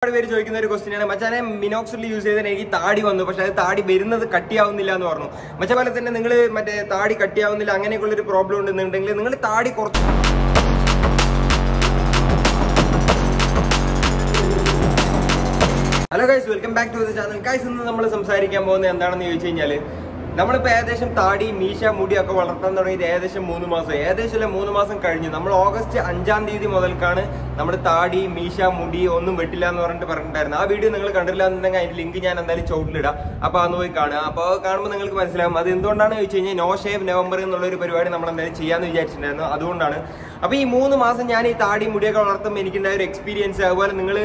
question machane minoxidil use cheyidaneki taadi vannu പക്ഷേ അത് താടി വരുന്നത് കട്ടിയാവുന്നില്ല എന്ന് പറഞ്ഞു. മറ്റേപോലെ തന്നെ നിങ്ങൾ മറ്റേ താടി കട്ടിയാവുന്നില്ല അങ്ങനെയൊക്കെയുള്ള ഒരു പ്രോബ്ലം ഉണ്ടെന്നുണ്ടെങ്കിൽ നിങ്ങൾ താടി കുറച്ച് Hello guys, welcome back to the channel. Guys, ഇന്ന് നമ്മൾ സംസാരിക്കാൻ പോകുന്നത് എന്താണെന്ന് ചോദിച്ചു കഴിഞ്ഞാൽ നമ്മളിപ്പോൾ ഏകദേശം താടി മീശ മുടിയൊക്കെ വളർത്താൻ തുടങ്ങിയിട്ട് ഏകദേശം 3 മാസം ഏകദേശം 3 മാസം കഴിഞ്ഞു. നമ്മൾ ഓഗസ്റ്റ് 5-ാം തീയതി മുതൽക്കാണ് നമ്മുടെ താടി മീശ മുടി ഒന്നും വെട്ടില്ല എന്ന് പറഞ്ഞിട്ടുണ്ടായിരുന്നു. ആ വീഡിയോ നിങ്ങൾ കണ്ടില്ല എന്നുണ്ടെങ്കിൽ അതിന്റെ ലിങ്ക് ഞാൻ എന്തായാലും ചോട്ടിലിടാം. അപ്പോൾ അന്ന് പോയി കാണുക. അപ്പോൾ കാണുമ്പോൾ നിങ്ങൾക്ക് മനസ്സിലാവും അത് എന്തുകൊണ്ടാണെന്ന് ചോദിച്ചു കഴിഞ്ഞാൽ നോ ഷേവ് നവംബർ എന്നുള്ളൊരു പരിപാടി നമ്മൾ എന്തായാലും ചെയ്യാമെന്ന് വിചാരിച്ചിട്ടുണ്ടായിരുന്നു. അതുകൊണ്ടാണ്. അപ്പോൾ ഈ 3 മാസം ഞാൻ ഈ താടി മുടിയൊക്കെ വളർത്തുമ്പോൾ എനിക്കുണ്ടായ ഒരു എക്സ്പീരിയൻസ്, അതുപോലെ നിങ്ങൾ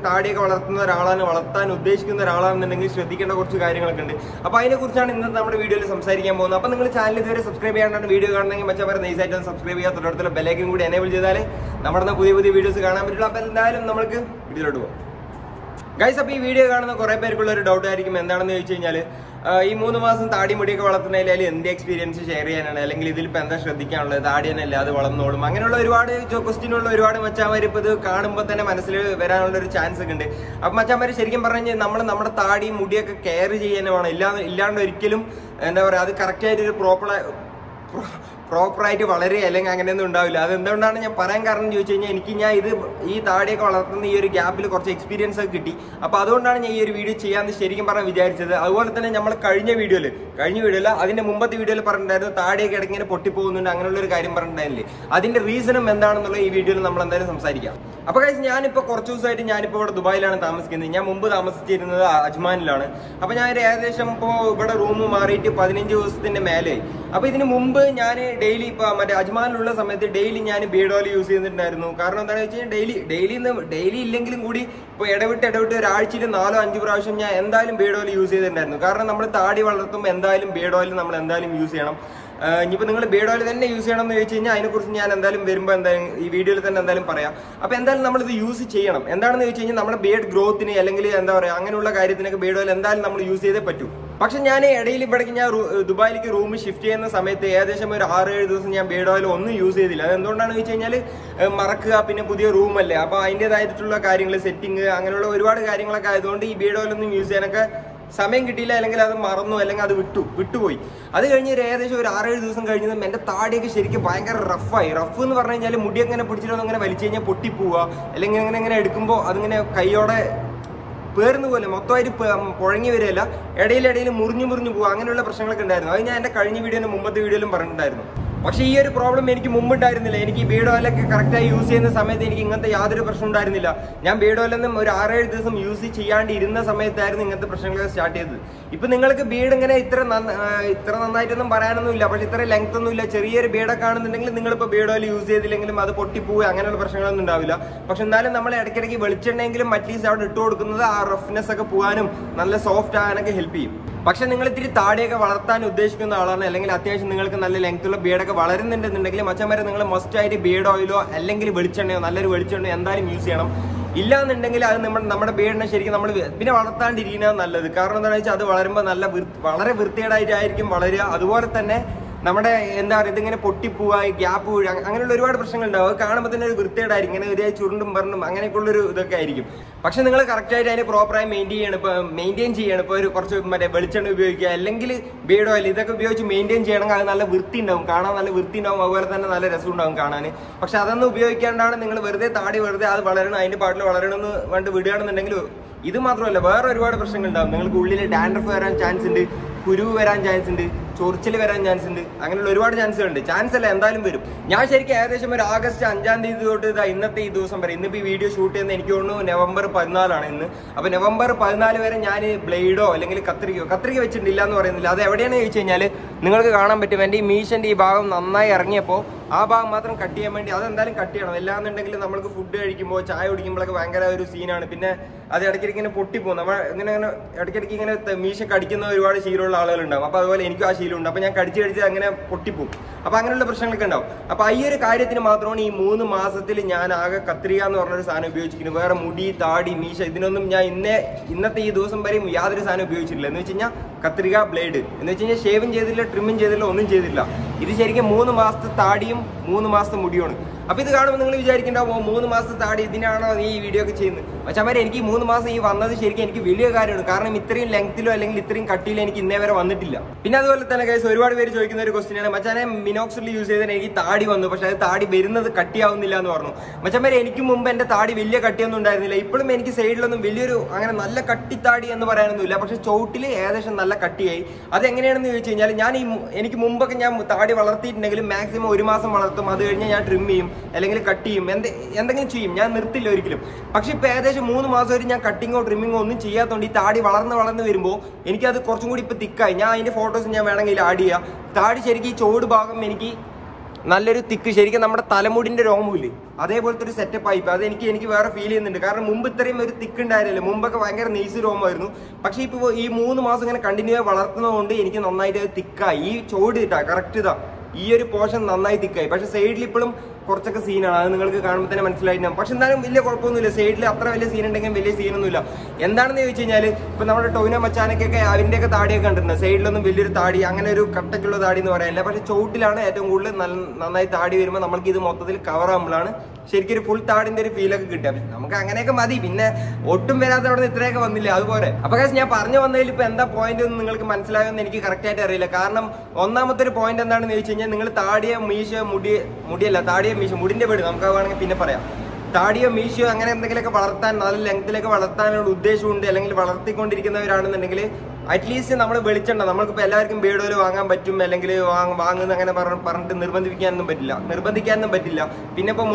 താടിയൊക്കെ വളർത്തുന്ന ഒരാളാണ്, വളർത്താൻ ഉദ്ദേശിക്കുന്ന ഒരാളാണെന്നുണ്ടെങ്കിൽ ശ്രദ്ധിക്കേണ്ട കുറച്ച് കാര്യങ്ങളൊക്കെ ഉണ്ട്. അപ്പോൾ അതിനെക്കുറിച്ചാണ് ഇന്നത്തെ നമ്മുടെ വീഡിയോയിൽ സംസാരിക്കാൻ പോകുന്നത്. അപ്പോൾ നിങ്ങൾ ചാനൽ ഇതുവരെ സബ്സ്ക്രൈബ് ചെയ്യാനാണ് വീഡിയോ കാണണമെങ്കിൽ മറ്റേ നൈസായിട്ട് സബ്സ്ക്രൈബ് ചെയ്യാൻ തൊട്ടടുത്തുള്ള ബെല്ലൈക്കൻ കൂടി എനേബിൾ ചെയ്താൽ നമ്മുടെ പുതിയ വീഡിയോസ് കാണാൻ പറ്റുള്ളൂ. അപ്പോൾ എന്തായാലും നമുക്ക് വീഡിയോയിലോട്ട് പോകാം. ഗൈസ്, അപ്പോൾ ഈ വീഡിയോ കാണുന്ന കുറേ പേർക്കുള്ള ഒരു ഡൗട്ട് ആയിരിക്കും എന്താണെന്ന് ചോദിച്ചു കഴിഞ്ഞാൽ ഈ 3 മാസം താടി മുടിയൊക്കെ വളർത്തുന്നതിൽ എന്ത് എക്സ്പീരിയൻസ് ഷെയർ ചെയ്യാനാണ്, അല്ലെങ്കിൽ ഇതിലിപ്പോൾ എന്താ ശ്രദ്ധിക്കാനുള്ളത്, താടി തന്നെ അല്ല അത് വളർന്നോളും, അങ്ങനെയുള്ള ഒരുപാട് ക്വസ്റ്റ്യനുള്ള ഒരുപാട് മച്ചാന്മാർ ഇപ്പോൾ ഇത് കാണുമ്പോൾ തന്നെ മനസ്സിൽ വരാനുള്ള ഒരു ചാൻസ് ഒക്കെ ഉണ്ട്. അപ്പം മച്ചാന്മാർ ശരിക്കും പറഞ്ഞു കഴിഞ്ഞാൽ നമ്മുടെ താടി മുടിയൊക്കെ കെയർ ചെയ്യാനാണ്, ഇല്ലാണ്ട് ഒരിക്കലും എന്താ പറയുക അത് കറക്റ്റായിട്ടൊരു പ്രോപ്പറായിട്ട് വളരെ അല്ലെങ്കിൽ അങ്ങനെയൊന്നും ഉണ്ടാവില്ല. അതെന്തുകൊണ്ടാണ് ഞാൻ പറയാൻ കാരണം ചോദിച്ചു കഴിഞ്ഞാൽ ഞാൻ ഈ താടിയൊക്കെ വളർത്തുന്ന ഈ ഒരു ഗ്യാപ്പിൽ കുറച്ച് എക്സ്പീരിയൻസ് ഒക്കെ കിട്ടി. അപ്പോൾ അതുകൊണ്ടാണ് ഞാൻ ഈ ഒരു വീഡിയോ ചെയ്യാമെന്ന് ശരിക്കും പറഞ്ഞാൽ വിചാരിച്ചത്. അതുപോലെ തന്നെ നമ്മൾ കഴിഞ്ഞ വീഡിയോയിൽ അതിന്റെ മുമ്പത്തെ വീഡിയോയിൽ പറഞ്ഞിട്ടുണ്ടായിരുന്നു താടിയൊക്കെ ഇടയ്ക്ക് ഇങ്ങനെ പൊട്ടിപ്പോകുന്നുണ്ട്, അങ്ങനെയുള്ള ഒരു കാര്യം പറഞ്ഞിട്ടുണ്ടായിരുന്നില്ലേ. അതിന്റെ റീസണും എന്താണെന്നുള്ള ഈ വീഡിയോയിൽ നമ്മൾ എന്തായാലും സംസാരിക്കാം. അപ്പോൾ കഴിച്ച് ഞാനിപ്പോൾ കുറച്ച് ദിവസമായിട്ട് ഞാനിപ്പോൾ ഇവിടെ ദുബായിലാണ് താമസിക്കുന്നത്. ഞാൻ മുമ്പ് താമസിച്ചിരുന്നത് അജ്മാനിലാണ്. അപ്പോൾ ഞാൻ ഏകദേശം ഇപ്പോൾ ഇവിടെ റൂം മാറിയിട്ട് 15 ദിവസത്തിന്റെ മേലെയായി. അപ്പോൾ ഇതിന് മുമ്പ് ഞാൻ ഡെയിലി ഇപ്പോൾ മറ്റേ അജ്മാനിലുള്ള സമയത്ത് ഡെയിലി ഞാൻ ബീഡ് ഓയിൽ യൂസ് ചെയ്തിട്ടുണ്ടായിരുന്നു. കാരണം എന്താണെന്ന് വെച്ച് കഴിഞ്ഞാൽ ഡെയിലി ഇല്ലെങ്കിലും കൂടി ഇപ്പോൾ ഇടവിട്ട് ഒരാഴ്ചയിൽ 4-5 പ്രാവശ്യം ഞാൻ എന്തായാലും ബീഡ് ഓയിൽ യൂസ് ചെയ്തിട്ടുണ്ടായിരുന്നു. കാരണം നമ്മൾ താടി വളർത്തുമ്പോൾ എന്തായാലും ബീഡ് ഓയിൽ നമ്മൾ എന്തായാലും യൂസ് ചെയ്യണം. ഇനിയിപ്പോൾ നിങ്ങൾ ബീഡ് ഓയിൽ തന്നെ യൂസ് ചെയ്യണം എന്ന് ചോദിച്ചു കഴിഞ്ഞാൽ അതിനെക്കുറിച്ച് ഞാൻ എന്തായാലും വരുമ്പോൾ എന്തായാലും ഈ വീഡിയോയിൽ തന്നെ എന്തായാലും പറയാം. അപ്പോൾ എന്തായാലും നമ്മളിത് യൂസ് ചെയ്യണം. എന്താണെന്ന് ചോദിച്ചു കഴിഞ്ഞാൽ നമ്മുടെ ബീഡ് ഗ്രോത്തിന് അല്ലെങ്കിൽ എന്താ പറയുക അങ്ങനെയുള്ള കാര്യത്തിനൊക്കെ ബീഡ് ഓയിൽ എന്തായാലും നമ്മൾ യൂസ് ചെയ്തേ പറ്റൂ. പക്ഷെ ഞാൻ ഇടയിൽ ഇവിടേക്ക് ഞാൻ ദുബായിലേക്ക് റൂം ഷിഫ്റ്റ് ചെയ്യുന്ന സമയത്ത് ഏകദേശം ഒരു 6-7 ദിവസം ഞാൻ ബീഡ് ഓയിൽ ഒന്നും യൂസ് ചെയ്തില്ല. അത് എന്തുകൊണ്ടാണെന്ന് വെച്ച് കഴിഞ്ഞാൽ മറക്കുക, പിന്നെ പുതിയ റൂമല്ലേ, അപ്പോൾ അതിൻ്റെതായിട്ടുള്ള കാര്യങ്ങൾ സെറ്റിങ് അങ്ങനെയുള്ള ഒരുപാട് കാര്യങ്ങളൊക്കെ ആയതുകൊണ്ട് ഈ ബീഡ് ഓയിലൊന്നും യൂസ് ചെയ്യാനൊക്കെ സമയം കിട്ടിയില്ല, അല്ലെങ്കിൽ അത് മറന്നു, അല്ലെങ്കിൽ അത് വിട്ടുപോയി. അത് കഴിഞ്ഞ് ഏകദേശം ഒരു 6-7 ദിവസം കഴിഞ്ഞതും എൻ്റെ താടിയൊക്കെ ശരിക്കും ഭയങ്കര റഫായി. റഫ് എന്ന് പറഞ്ഞു കഴിഞ്ഞാൽ മുടിയൊക്കെ ഇങ്ങനെ പിടിച്ചിട്ടൊന്നും ഇങ്ങനെ വലിച്ചു കഴിഞ്ഞാൽ പൊട്ടിപ്പോവുക, അല്ലെങ്കിൽ ഇങ്ങനെ എടുക്കുമ്പോൾ അതിങ്ങനെ കൈയോടെ പേർന്നു പോലെ മൊത്തമായിട്ട് പുഴങ്ങി വരികയല്ല, ഇടയിൽ മുറിഞ്ഞു പോവുക, അങ്ങനെയുള്ള പ്രശ്നങ്ങളൊക്കെ ഉണ്ടായിരുന്നു. അത് ഞാൻ എൻ്റെ കഴിഞ്ഞ വീഡിയോയിലും മുമ്പത്തെ വീഡിയോയിലും പറഞ്ഞിട്ടുണ്ടായിരുന്നു. പക്ഷേ ഈ ഒരു പ്രോബ്ലം എനിക്ക് മുമ്പുണ്ടായിരുന്നില്ല. എനിക്ക് ബീഡ് ഓയിലൊക്കെ കറക്റ്റായി യൂസ് ചെയ്യുന്ന സമയത്ത് എനിക്ക് ഇങ്ങനത്തെ യാതൊരു പ്രശ്നം ഉണ്ടായിരുന്നില്ല. ഞാൻ ബീഡ് ഓയിലൊന്നും ഒരു 6-7 ദിവസം യൂസ് ചെയ്യാണ്ട് ഇരുന്ന സമയത്തായിരുന്നു ഇങ്ങനത്തെ പ്രശ്നങ്ങളൊക്കെ സ്റ്റാർട്ട് ചെയ്തത്. ഇപ്പം നിങ്ങൾക്ക് ബീഡ് ഇങ്ങനെ ഇത്ര നന്നായിട്ടൊന്നും പറയാനൊന്നും ഇല്ല, പക്ഷേ ഇത്ര ലെങ്ത് ഒന്നും ഇല്ല. ചെറിയൊരു ബീഡൊക്കെ ആണെന്നുണ്ടെങ്കിൽ നിങ്ങളിപ്പോൾ ബീഡ് ഓയിൽ യൂസ് ചെയ്തില്ലെങ്കിലും അത് പൊട്ടിപ്പോവുക അങ്ങനെയുള്ള പ്രശ്നങ്ങളൊന്നും ഉണ്ടാവില്ല. പക്ഷെ എന്നാലും നമ്മൾ ഇടയ്ക്കിടയ്ക്ക് വെളിച്ചെണ്ണെങ്കിലും അറ്റ്ലീസ്റ്റ് അവിടെ ഇട്ട് കൊടുക്കുന്നത് ആ റഫ്നെസ് ഒക്കെ പോകാനും നല്ല സോഫ്റ്റ് ആകാനൊക്കെ ഹെൽപ്പ് ചെയ്യും. പക്ഷെ നിങ്ങൾ ഇത്തിരി താടിയൊക്കെ വളർത്താൻ ഉദ്ദേശിക്കുന്ന ആളാണ്, അല്ലെങ്കിൽ അത്യാവശ്യം നിങ്ങൾക്ക് നല്ല ലെങ്ത്തുള്ള ബീഡൊക്കെ വളരുന്നുണ്ടെന്നുണ്ടെങ്കിൽ മച്ചന്മാരെ നിങ്ങൾ മസ്റ്റായിട്ട് ബീഡ് ഓയിലോ അല്ലെങ്കിൽ വെളിച്ചെണ്ണയോ നല്ലൊരു വെളിച്ചെണ്ണയോ എന്തായാലും യൂസ് ചെയ്യണം. ഇല്ലാന്നുണ്ടെങ്കിൽ അത് നമ്മുടെ ബീഡിനെ ശരിക്കും നമ്മൾ പിന്നെ വളർത്താണ്ടിരിക്കുന്നത് നല്ലത്. കാരണം എന്താണെന്ന് വെച്ചാൽ അത് വളരുമ്പോൾ വളരെ വൃത്തികേടായിട്ടായിരിക്കും വളരുക. അതുപോലെ തന്നെ നമ്മുടെ എന്താ പറയുക ഇതിങ്ങനെ പൊട്ടിപ്പോവുക, ഗ്യാപ്പ് വീഴുക, അങ്ങനെയുള്ള ഒരുപാട് പ്രശ്നങ്ങളുണ്ടാവും. അത് കാണുമ്പോൾ തന്നെ ഒരു വൃത്തികേടായിരിക്കും, ഇങ്ങനെ ഒരു ചുരുണ്ടും പറഞ്ഞും അങ്ങനെയൊക്കെയുള്ളൊരു ഇതൊക്കെ ആയിരിക്കും. പക്ഷെ നിങ്ങൾ കറക്റ്റായിട്ട് അതിന് പ്രോപ്പറായി മെയിൻറ്റെയിൻ ചെയ്യണം. ഇപ്പോൾ ഒരു കുറച്ച് മറ്റേ വെളിച്ചെണ്ണ ഉപയോഗിക്കുക, അല്ലെങ്കിൽ ബീഡ് ഓയിൽ, ഇതൊക്കെ ഉപയോഗിച്ച് മെയിൻറ്റെയിൻ ചെയ്യണമെങ്കിൽ അത് നല്ല വൃത്തി ഉണ്ടാവും, കാണാൻ നല്ല വൃത്തി ഉണ്ടാവും, അതുപോലെ തന്നെ നല്ല രസം ഉണ്ടാവും കാണാൻ. പക്ഷെ അതൊന്നും ഉപയോഗിക്കാണ്ടാണ് നിങ്ങൾ താടി വെറുതെ അത് വളരണം, അതിൻ്റെ പാട്ടിൽ വളരണമെന്ന് വേണ്ടി വിടുകയാണെന്നുണ്ടെങ്കിൽ ഇത് മാത്രമല്ല വേറെ ഒരുപാട് പ്രശ്നങ്ങളുണ്ടാവും. നിങ്ങൾക്ക് ഉള്ളിൽ ഡാൻഡ്രഫ് വരാൻ ചാൻസ് ഉണ്ട്, കുരുവ് വരാൻ ചാൻസ് ഉണ്ട്, ചൊറിച്ചിൽ വരാൻ ചാൻസ് ഉണ്ട്, അങ്ങനെയുള്ള ഒരുപാട് ചാൻസുകളുണ്ട്. ചാൻസ് അല്ല എന്തായാലും വരും. ഞാൻ ശരിക്കും ഏകദേശം ഒരു ഓഗസ്റ്റ് 5-ാം തീയതി തൊട്ട് ഇന്നത്തെ ഈ ദിവസം വരെ, ഇന്നിപ്പോൾ ഈ വീഡിയോ ഷൂട്ട് ചെയ്യുന്നത് എനിക്ക് തോന്നുന്നു നവംബർ 14 ഇന്ന്. അപ്പോൾ നവംബർ 14 വരെ ഞാൻ ബ്ലേഡോ അല്ലെങ്കിൽ കത്രിക വെച്ചിട്ടില്ല എന്ന് പറയുന്നില്ല. അത് എവിടെയാണെന്ന് ചോദിച്ചു കഴിഞ്ഞാൽ നിങ്ങൾക്ക് കാണാൻ പറ്റും. എൻ്റെ ഈ മീശൻ്റെ ഈ ഭാഗം നന്നായി ഇറങ്ങിയപ്പോൾ ആ ഭാഗം മാത്രം കട്ട് ചെയ്യാൻ വേണ്ടി അതെന്തായാലും കട്ട് ചെയ്യണം. എല്ലാന്നുണ്ടെങ്കിൽ നമ്മൾക്ക് ഫുഡ് കഴിക്കുമ്പോൾ ചായ കുടിക്കുമ്പോഴൊക്കെ ഭയങ്കര ഒരു സീനാണ്. പിന്നെ അത് ഇടയ്ക്കിടയ്ക്ക് ഇങ്ങനെ പൊട്ടിപ്പോകും. നമ്മൾ ഇങ്ങനെ ഇടയ്ക്കിടയ്ക്ക് ഇങ്ങനെ മീശ കടിക്കുന്ന ഒരുപാട് ശീലമുള്ള ആളുകളുണ്ടാവും. അപ്പോൾ അതുപോലെ എനിക്കും ആ ശീലമുണ്ട്. അപ്പോൾ ഞാൻ കടിച്ച് അങ്ങനെ പൊട്ടിപ്പോകും. അപ്പോൾ അങ്ങനെയുള്ള പ്രശ്നങ്ങളൊക്കെ ഉണ്ടാവും. അപ്പോൾ ഈ ഒരു കാര്യത്തിന് മാത്രമാണ് ഈ 3 മാസത്തിൽ ഞാൻ ആകെ കത്രിക എന്ന് പറഞ്ഞൊരു സാധനം ഉപയോഗിച്ചിരിക്കുന്നത്. വേറെ മുടി, താടി, മീശ ഇതിനൊന്നും ഞാൻ ഇന്നത്തെ ഈ ദിവസം വരെയും യാതൊരു സാധനം ഉപയോഗിച്ചിട്ടില്ല. എന്ന് വെച്ച് കഴിഞ്ഞാൽ കത്രിക, ബ്ലേഡ് എന്ന് വെച്ച് കഴിഞ്ഞാൽ ഷേവും ചെയ്തില്ല, ട്രിമ്മും ചെയ്തില്ല, ഒന്നും ചെയ്തില്ല. ഇത് ശരിക്കും 3 മാസത്തെ താടിയും 3 മാസത്തെ മുടിയുമാണ്. അപ്പോൾ ഇത് കാണുമ്പോൾ നിങ്ങൾ വിചാരിക്കുന്നുണ്ടാവും 3 മാസത്തെ താടി ഇതിനാണോ നീ ഈ വീഡിയോ ഒക്കെ ചെയ്യുന്നത്? മച്ചാമാരെ എനിക്ക് 3 മാസം ഈ വന്നത് ശരിക്കും എനിക്ക് വലിയ കാര്യമാണ്. കാരണം ഇത്രയും ലെങ്ത്തിലോ അല്ലെങ്കിൽ ഇത്രയും കട്ടിയിലോ എനിക്ക് ഇന്നേ വരെ വന്നിട്ടില്ല. പിന്നെ അതുപോലെ തന്നെ ഗൈസ് ഒരുപാട് പേര് ചോദിക്കുന്ന ഒരു ക്വസ്റ്റ്യനാണ്, മച്ചാനെ മിനോക്സിൽ യൂസ് ചെയ്താൽ എനിക്ക് താടി വന്നു, പക്ഷെ അത് താടി വരുന്നത് കട്ടിയാവുന്നില്ല എന്ന് പറഞ്ഞു. മച്ചാമാരെ എനിക്ക് മുമ്പ് എൻ്റെ താടി വലിയ കട്ടിയൊന്നും ഉണ്ടായിരുന്നില്ല. ഇപ്പോഴും എനിക്ക് സൈഡിലൊന്നും വലിയൊരു അങ്ങനെ നല്ല കട്ടിത്താടി എന്ന് പറയാനൊന്നുമില്ല, പക്ഷെ ചുവട്ടിൽ ഏകദേശം നല്ല കട്ടിയായി. അതെങ്ങനെയാണെന്ന് ചോദിച്ചു കഴിഞ്ഞാൽ എനിക്ക് മുമ്പൊക്കെ ഞാൻ താടി വളർത്തിയിട്ടുണ്ടെങ്കിലും മാക്സിമം 1 മാസം വളർത്തും, അത് കഴിഞ്ഞ് ഞാൻ ട്രിം ചെയ്യും അല്ലെങ്കിൽ കട്ട് ചെയ്യും, എന്തെങ്കിലും ചെയ്യും, ഞാൻ നിർത്തില്ല ഒരിക്കലും. പക്ഷെ ഇപ്പോൾ ഏകദേശം 3 മാസം വരെ ഞാൻ കട്ടിങ്ങോ ട്രിമ്മിങ്ങോ ഒന്നും ചെയ്യാത്തതുകൊണ്ട് ഈ താടി വളർന്ന് വരുമ്പോൾ എനിക്കത് കുറച്ചും കൂടി ഇപ്പോൾ തിക്കായി. ഞാൻ അതിൻ്റെ ഫോട്ടോസ് ഞാൻ വേണമെങ്കിൽ ആഡ് ചെയ്യാം. താടി ശരിക്കും ഈ ചോട് ഭാഗം എനിക്ക് നല്ലൊരു തിക്ക്, ശരിക്കും നമ്മുടെ തലമുടിൻ്റെ രോമമില്ലേ അതേപോലത്തെ ഒരു സെറ്റപ്പ് ആയിപ്പോൾ എനിക്ക് വേറെ ഫീൽ ചെയ്യുന്നുണ്ട്. കാരണം മുമ്പ് ഇത്രയും ഒരു തിക്ക് ഉണ്ടായിരുന്നില്ല, മുമ്പൊക്കെ ഭയങ്കര നെയ്സ് രോമമായിരുന്നു. പക്ഷേ ഇപ്പോൾ ഈ 3 മാസം ഇങ്ങനെ കണ്ടിന്യൂ ആയി വളർത്തുന്നതുകൊണ്ട് എനിക്ക് നന്നായിട്ട് അത് തിക്കായി. ഈ ചോട് ഇട്ടാ കറക്റ്റ് ഇതാ ഈ ഒരു പോർഷൻ നന്നായി തിക്കായി. പക്ഷെ സൈഡിൽ ഇപ്പോഴും കുറച്ചൊക്കെ സീനാണ്, അത് നിങ്ങൾക്ക് കാണുമ്പോൾ തന്നെ മനസ്സിലായിട്ടുണ്ടാകും. പക്ഷെ എന്തായാലും വലിയ കുഴപ്പമൊന്നുമില്ല, സൈഡിൽ അത്ര വലിയ സീൻ ഉണ്ടെങ്കിലും വലിയ സീനൊന്നുമില്ല. എന്താണെന്ന് ചോദിച്ചു കഴിഞ്ഞാൽ ഇപ്പോൾ നമ്മുടെ ടൊവിനോ മച്ചാനൊക്കെ അതിൻ്റെയൊക്കെ താടിയൊക്കെ കണ്ടിട്ടുണ്ട്, സൈഡിലൊന്നും വലിയൊരു താടി അങ്ങനെ ഒരു കട്ടയ്ക്കുള്ള താടി എന്ന് പറയാനില്ല. പക്ഷെ ചുവട്ടിലാണ് ഏറ്റവും കൂടുതൽ നന്നായി താടി വരുമ്പോൾ നമ്മൾക്ക് ഇത് മൊത്തത്തിൽ കവർ ആകുമ്പോഴാണ് ശരിക്കും ഒരു ഫുൾ താടിൻ്റെ ഒരു ഫീലൊക്കെ കിട്ടുക. നമുക്ക് അങ്ങനെയൊക്കെ മതി, പിന്നെ ഒട്ടും വരാത്ത അവിടെ നിന്ന് ഇത്രയൊക്കെ വന്നില്ല അതുപോലെ. അപ്പോൾ ഞാൻ പറഞ്ഞു വന്നതിൽ ഇപ്പോൾ എന്താ പോയിന്റ് ഒന്നും നിങ്ങൾക്ക് മനസ്സിലാകുമെന്ന് എനിക്ക് കറക്റ്റായിട്ട് അറിയില്ല. കാരണം ഒന്നാമത്തെ ഒരു പോയിന്റ് എന്താണെന്ന് ചോദിച്ചു കഴിഞ്ഞാൽ നിങ്ങൾ താടിയോ മീശ മുടിയല്ല താടിയോ മീശ മുടിൻ്റെ പേട് നമുക്ക് വേണമെങ്കിൽ പിന്നെ പറയാം. താടിയോ മീശയോ അങ്ങനെ എന്തെങ്കിലുമൊക്കെ വളർത്താൻ നല്ല ലെങ്ത്തിലൊക്കെ വളർത്താനുള്ള ഉദ്ദേശമുണ്ട് അല്ലെങ്കിൽ വളർത്തിക്കൊണ്ടിരിക്കുന്നവരാണെന്നുണ്ടെങ്കിൽ അറ്റ്ലീസ്റ്റ് നമ്മൾ വെളിച്ചെണ്ണ നമ്മൾക്കിപ്പോൾ എല്ലാവർക്കും ബീഡ് ഓയിൽ വാങ്ങാൻ പറ്റും, അല്ലെങ്കിൽ വാങ്ങുന്ന അങ്ങനെ പറഞ്ഞിട്ട് നിർബന്ധിക്കാനൊന്നും പറ്റില്ല. പിന്നെ ഇപ്പോൾ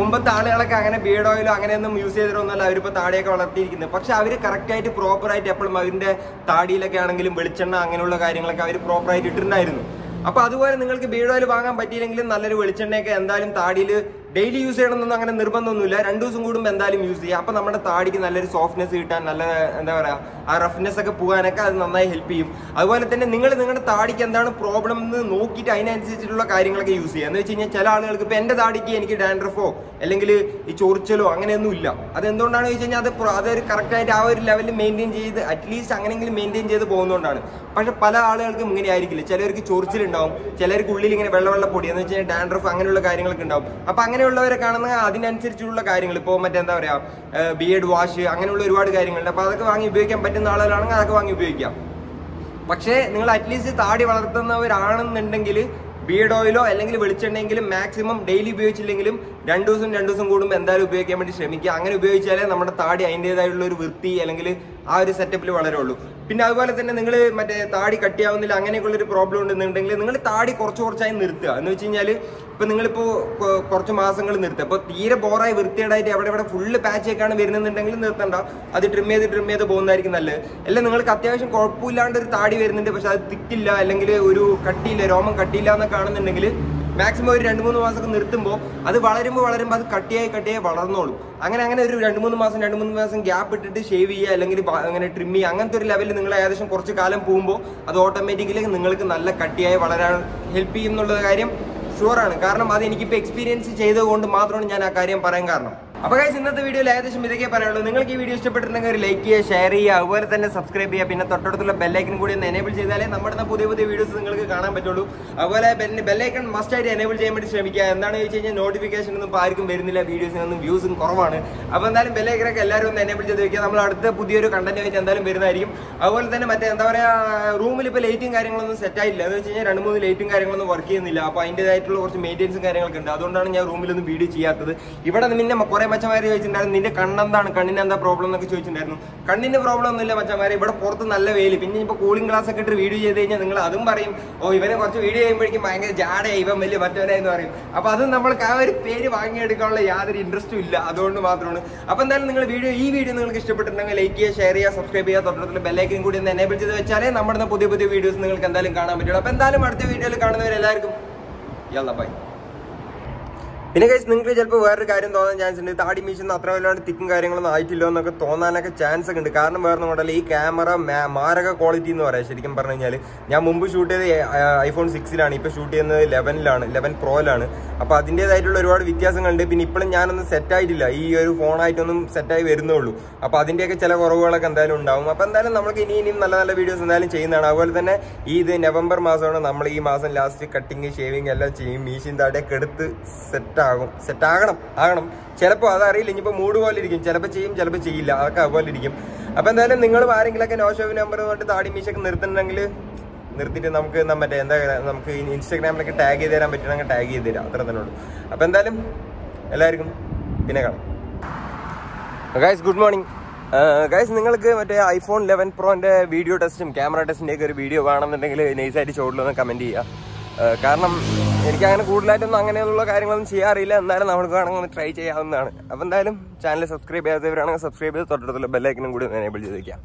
മുമ്പത്തെ ആളുകളൊക്കെ അങ്ങനെ ബീഡ് ഓയിലോ അങ്ങനെയൊന്നും യൂസ് ചെയ്തിട്ടൊന്നുമല്ല അവരിപ്പോൾ താടിയൊക്കെ വളർത്തിയിരിക്കുന്നത്. പക്ഷെ അവർ കറക്റ്റായിട്ട് പ്രോപ്പറായിട്ട് എപ്പോഴും അവരുടെ താടിയിലൊക്കെ ആണെങ്കിലും വെളിച്ചെണ്ണ അങ്ങനെയുള്ള കാര്യങ്ങളൊക്കെ അവർ പ്രോപ്പറായിട്ട് ഇട്ടിട്ടുണ്ടായിരുന്നു. അപ്പോൾ അതുപോലെ നിങ്ങൾക്ക് ബീഡ് ഓയിൽ വാങ്ങാൻ പറ്റിയില്ലെങ്കിലും നല്ലൊരു വെളിച്ചെണ്ണയൊക്കെ എന്തായാലും താടിയിൽ ഡെയിലി യൂസ് ചെയ്യണമെന്നൊന്നും അങ്ങനെ നിർബന്ധമൊന്നുമില്ല, 2 ദിവസം കൂടുമ്പോൾ എന്തായാലും യൂസ് ചെയ്യുക. അപ്പോൾ നമ്മുടെ താടിക്ക് നല്ലൊരു സോഫ്റ്റ്നെസ് കിട്ടാൻ, നല്ല എന്താ പറയുക ആ റഫ്നെസ് ഒക്കെ പോകാനൊക്കെ അത് നന്നായി ഹെൽപ്പ് ചെയ്യും. അതുപോലെ തന്നെ നിങ്ങളുടെ താടിക്ക് എന്താണ് പ്രോബ്ലം എന്ന് നോക്കിയിട്ട് അതിനനുസരിച്ചിട്ടുള്ള കാര്യങ്ങളൊക്കെ യൂസ് ചെയ്യുക. എന്ന് വെച്ച് കഴിഞ്ഞാൽ ചില ആളുകൾക്ക് ഇപ്പോൾ എൻ്റെ താടിക്ക് എനിക്ക് ഡാൻഡ്രഫോ അല്ലെങ്കിൽ ഈ ചൊറിച്ചലോ അങ്ങനെയൊന്നും ഇല്ല. അതെന്തുകൊണ്ടാണെന്ന് വെച്ച് കഴിഞ്ഞാൽ അതൊരു കറക്റ്റായിട്ട് ആ ഒരു ലെവലിൽ മെയിൻറ്റെയിൻ ചെയ്ത് അറ്റ്ലീസ്റ്റ് അങ്ങനെയെങ്കിലും മെയിൻറ്റെയിൻ ചെയ്ത് പോകുന്നതുകൊണ്ടാണ്. പക്ഷെ പല ആളുകൾക്കും ഇങ്ങനെ ആയിരിക്കില്ല, ചിലർക്ക് ചൊറിച്ചിലുണ്ടാവും, ചിലർക്ക് ഉള്ളിൽ ഇങ്ങനെ വെള്ള പൊടി എന്ന് വെച്ച് കഴിഞ്ഞാൽ ഡാൻഡ്രഫ് അങ്ങനെയുള്ള കാര്യങ്ങളൊക്കെ ഉണ്ടാവും. അപ്പോൾ അങ്ങനെയുള്ളവരെ കാണുന്ന അതിനനുസരിച്ചുള്ള കാര്യങ്ങൾ ഇപ്പോൾ മറ്റെന്താ പറയുക ബിയർഡ് വാഷ് അങ്ങനെയുള്ള ഒരുപാട് കാര്യങ്ങളുണ്ട്. അപ്പോൾ അതൊക്കെ വാങ്ങി ഉപയോഗിക്കാൻ പറ്റുന്ന ആളുകളാണെങ്കിൽ അതൊക്കെ വാങ്ങി ഉപയോഗിക്കാം. പക്ഷേ നിങ്ങൾ അറ്റ്ലീസ്റ്റ് താടി വളർത്തുന്നവരാണെന്നുണ്ടെങ്കിൽ ബീഡ് ഓയിലോ അല്ലെങ്കിൽ വെളിച്ചെണ്ണയെങ്കിലും മാക്സിമം ഡെയിലി ഉപയോഗിച്ചില്ലെങ്കിലും 2 ദിവസം കൂടുമ്പോൾ എന്തായാലും ഉപയോഗിക്കാൻ വേണ്ടി ശ്രമിക്കുക. അങ്ങനെ ഉപയോഗിച്ചാലേ നമ്മുടെ താടി അതിൻ്റെതായുള്ള ഒരു വൃത്തി അല്ലെങ്കിൽ ആ ഒരു സെറ്റപ്പിൽ വളരുള്ളൂ. പിന്നെ അതുപോലെ തന്നെ നിങ്ങൾ മറ്റേ താടി കട്ടിയാവുന്നില്ല അങ്ങനെയൊക്കെയുള്ളൊരു പ്രോബ്ലം ഉണ്ടെന്നുണ്ടെങ്കിൽ നിങ്ങൾ താടി കുറച്ചായി നിർത്തുക. എന്ന് വെച്ച് കഴിഞ്ഞാൽ ഇപ്പോൾ നിങ്ങളിപ്പോൾ കുറച്ച് മാസങ്ങൾ നിർത്തുക. അപ്പോൾ തീരെ ബോറായി വൃത്തിയേടായിട്ട് എവിടെ ഫുള്ള് പാച്ചൊക്കെയാണ് വരുന്നുണ്ടെങ്കിൽ നിർത്തണ്ട, അത് ട്രിം ചെയ്ത് പോകുന്നതായിരിക്കും നല്ലത്. അല്ലെങ്കിൽ നിങ്ങൾക്ക് അത്യാവശ്യം കുഴപ്പമില്ലാണ്ട് ഒരു താടി വരുന്നുണ്ട് പക്ഷെ അത് തിക്കില്ല അല്ലെങ്കിൽ ഒരു കട്ടിയില്ല, രോമം കട്ടിയില്ല എന്നൊക്കെ കാണുന്നുണ്ടെങ്കിൽ മാക്സിമം ഒരു 2-3 മാസമൊക്കെ നിർത്തുമ്പോൾ അത് വളരുമ്പോൾ അത് കട്ടിയായി വളർന്നോളും. അങ്ങനെ ഒരു 2-3 മാസം ഗ്യാപ്പ് ഇട്ടിട്ട് ഷേവ് ചെയ്യുക അല്ലെങ്കിൽ അങ്ങനെ ട്രിം ചെയ്യുക. അങ്ങനത്തെ ഒരു ലെവലിൽ നിങ്ങൾ ഏകദേശം കുറച്ച് കാലം പോകുമ്പോൾ അത് ഓട്ടോമാറ്റിക്കലി നിങ്ങൾക്ക് നല്ല കട്ടിയായി വളരാൻ ഹെൽപ്പ് ചെയ്യും എന്നുള്ള കാര്യം ഷുവറാണ്. കാരണം അത് എനിക്കിപ്പോൾ എക്സ്പീരിയൻസ് ചെയ്തുകൊണ്ട് മാത്രമാണ് ഞാൻ ആ കാര്യം പറയാൻ കാരണം. അപ്പോൾ ഗൈസ് ഇന്നത്തെ വീഡിയോയിൽ ഏകദേശം ഇതൊക്കെ പറയാനുള്ളൂ. നിങ്ങൾക്ക് ഈ വീഡിയോ ഇഷ്ടപ്പെട്ടിട്ടുണ്ടെങ്കിൽ ഒരു ലൈക്ക് ചെയ്യുക, ഷെയർ ചെയ്യുക, അതുപോലെ തന്നെ സബ്സ്ക്രൈബ് ചെയ്യുക. പിന്നെ തൊട്ടടുത്തുള്ള ബെല്ലൈക്കൻ കൂടി ഒന്ന് എനേബിൾ ചെയ്താലേ നമ്മുടെ പുതിയ വീഡിയോസ് നിങ്ങൾക്ക് കാണാൻ പറ്റുള്ളൂ. അതുപോലെ ബെല്ലൈക്കൺ മസ്റ്റായിട്ട് എനേബിൾ ചെയ്യാൻ വേണ്ടി ശ്രമിക്കുക. എന്താണെന്ന് ചോദിച്ചു കഴിഞ്ഞാൽ നോട്ടിഫിക്കേഷൻ ഒന്നും ആർക്കും വരുന്നില്ല, വീഡിയോസിനൊന്നും വ്യൂസും കുറവാണ്. അപ്പോൾ എന്തായാലും ബെല്ലൈക്കനൊക്കെ എല്ലാവരും ഒന്ന് എനേബിൾ ചെയ്ത് വയ്ക്കുക. നമ്മൾ അടുത്ത പുതിയൊരു കണ്ടന്റ് ആയിട്ട് എന്തായാലും വരുന്നതായിരിക്കും. അതുപോലെ തന്നെ മറ്റേ എന്താ പറയുക റൂമിൽ ഇപ്പോൾ ലൈറ്റും കാര്യങ്ങളൊന്നും സെറ്റായില്ല. എന്ന് വെച്ച് കഴിഞ്ഞാൽ 2-3 ലൈറ്റും കാര്യങ്ങളൊന്നും വർക്ക് ചെയ്യുന്നില്ല. അപ്പോൾ അതിൻ്റെതായിട്ടുള്ള കുറച്ച് മെയിൻ്റെനൻസും കാര്യങ്ങളൊക്കെ ഉണ്ട്. അതുകൊണ്ടാണ് ഞാൻ റൂമിലൊന്നും വീഡിയോ ചെയ്യാത്തത്. ഇവിടെ പിന്നെ കുറേ മച്ചമാര് ചോദിച്ചിട്ടുണ്ടായിരുന്നു നിന്റെ കണ്ണെന്താണ്, കണ്ണിന് എന്താ പ്രോബ്ലം എന്നൊക്കെ ചോദിച്ചിട്ടുണ്ടായിരുന്നു. കണ്ണിന്റെ പ്രോബ്ലം ഒന്നുമില്ല മച്ചമാരെ, ഇവിടെ പുറത്ത് നല്ല വെയിൽ. പിന്നെ ഇപ്പോൾ കൂളിംഗ് ഗ്ലാസ് ഒക്കെ ഇട്ട് വീഡിയോ ചെയ്ത് കഴിഞ്ഞാൽ നിങ്ങൾ അതും പറയും ഇവനെ കുറച്ച് വീഡിയോ ചെയ്യുമ്പോഴേക്കും ഭയങ്കര ജാടയായി, ഇവൻ വലിയ മറ്റവരായെന്ന് പറയും. അപ്പോൾ അത് നമ്മൾക്ക് ആ ഒരു പേര് വാങ്ങിയെടുക്കാനുള്ള യാതൊരു ഇൻട്രസ്റ്റും ഇല്ല, അതുകൊണ്ട് മാത്രമാണ്. അപ്പോൾ എന്തായാലും നിങ്ങൾ ഈ വീഡിയോ നിങ്ങൾക്ക് ഇഷ്ടപ്പെട്ടിട്ടുണ്ടെങ്കിൽ ലൈക്ക് ചെയ്യുക, ഷെയർ ചെയ്യുക, സബ്സ്ക്രൈബ് ചെയ്യുക, തൊട്ടടുത്തുള്ള ബെല്ലൈക്കൻ കൂടി ഒന്ന് എനേബിൾ ചെയ്ത് വെച്ചാലേ നമ്മുടെ പുതിയ വീഡിയോസ് നിങ്ങൾക്ക് എന്തായാലും കാണാൻ പറ്റുള്ളൂ. അപ്പോൾ എന്തായാലും അടുത്ത വീഡിയോയിൽ കാണുന്നവരെല്ലാവർക്കും യല്ലാ ബൈ. പിന്നെ ഗൈസ് നിങ്ങൾക്ക് ചിലപ്പോൾ വേറൊരു കാര്യം തോന്നാൻ ചാൻസ് ഉണ്ട്. താടി മീശൊന്നും അത്ര വല്ലാണ്ട് തിക്കും കാര്യങ്ങളൊന്നും ആയിട്ടില്ലോ എന്നൊക്കെ തോന്നാനൊക്കെ ചാൻസ് ഒക്കെ ഉണ്ട്. കാരണം വേറെ കൊണ്ടല്ല, ഈ ക്യാമറ മാരക ക്വാളിറ്റി എന്ന് പറയാം. ശരിക്കും പറഞ്ഞു കഴിഞ്ഞാൽ ഞാൻ മുമ്പ് ഷൂട്ട് ചെയ്ത് iPhone 6-ലാണ്, ഇപ്പോൾ ഷൂട്ട് ചെയ്യുന്നത് 11 Proയിലാണ്. അപ്പോൾ അതിൻ്റേതായിട്ടുള്ള ഒരുപാട് വ്യത്യാസങ്ങളുണ്ട്. പിന്നെ ഇപ്പോഴും ഞാനൊന്നും സെറ്റായിട്ടില്ല, ഈ ഒരു ഫോണായിട്ടൊന്നും സെറ്റായി വരുന്നേ ഉള്ളൂ. അപ്പോൾ അതിൻ്റെയൊക്കെ ചില കുറവുകളൊക്കെ എന്തായാലും ഉണ്ടാവും. അപ്പോൾ എന്തായാലും നമുക്ക് ഇനിയും നല്ല നല്ല വീഡിയോസ് എന്തായാലും ചെയ്യുന്നതാണ്. അതുപോലെ തന്നെ ഇത് നവംബർ മാസമാണ്, നമ്മൾ ഈ മാസം ലാസ്റ്റ് കട്ടിങ് ഷേവിങ് എല്ലാം ചെയ്യും. മീശയും താടിയൊക്കെ എടുത്ത് സെറ്റാകണം. ചിലപ്പോൾ അതറിയില്ല, ഇനിയിപ്പോൾ മൂഡ് പോലെ ഇരിക്കും, ചിലപ്പോൾ ചെയ്യും ചിലപ്പോൾ ചെയ്യില്ല, അതൊക്കെ അതുപോലെ ഇരിക്കും. അപ്പോൾ എന്തായാലും നിങ്ങൾ ആരെങ്കിലൊക്കെ നോ ഷോപ്പ് നമ്പർ കൊണ്ട് താടി മീശയൊക്കെ നിർത്തുന്നുണ്ടെങ്കിൽ നിർത്തിയിട്ട് നമുക്ക് മറ്റേ നമുക്ക് ഇൻസ്റ്റാഗ്രാമിലൊക്കെ ടാഗ് ചെയ്ത് തരാൻ പറ്റുകയാണെങ്കിൽ ടാഗ് ചെയ്ത് തരാം, അത്ര തന്നെ ഉള്ളൂ. അപ്പോൾ എന്തായാലും എല്ലാവർക്കും പിന്നെ കാണാം. Guys good morning. ഗൈസ് നിങ്ങൾക്ക് മറ്റേ iPhone 11 Proന്റെ വീഡിയോ ടെസ്റ്റും ക്യാമറ ടെസ്റ്റിൻ്റെയൊക്കെ ഒരു വീഡിയോ വേണമെന്നുണ്ടെങ്കിൽ നൈസായിട്ട് ചോട്ടിലൊന്ന് കമൻറ്റ് ചെയ്യുക. കാരണം എനിക്ക് അങ്ങനെ കൂടുതലായിട്ടൊന്നും അങ്ങനെയുള്ള കാര്യങ്ങളൊന്നും ചെയ്യാറില്ല. എന്നാലും നമുക്ക് വേണമെങ്കിൽ ഒന്ന് ട്രൈ ചെയ്യാവുന്നതാണ്. അപ്പോൾ എന്തായാലും ചാനൽ സബ്സ്ക്രൈബ് ചെയ്യാത്തവരാണെങ്കിൽ സബ്സ്ക്രൈബ് ചെയ്ത് തൊട്ടടുത്തുള്ള ബെല്ലൈക്കനും കൂടി എനേബിൾ ചെയ്ത് വയ്ക്കാം.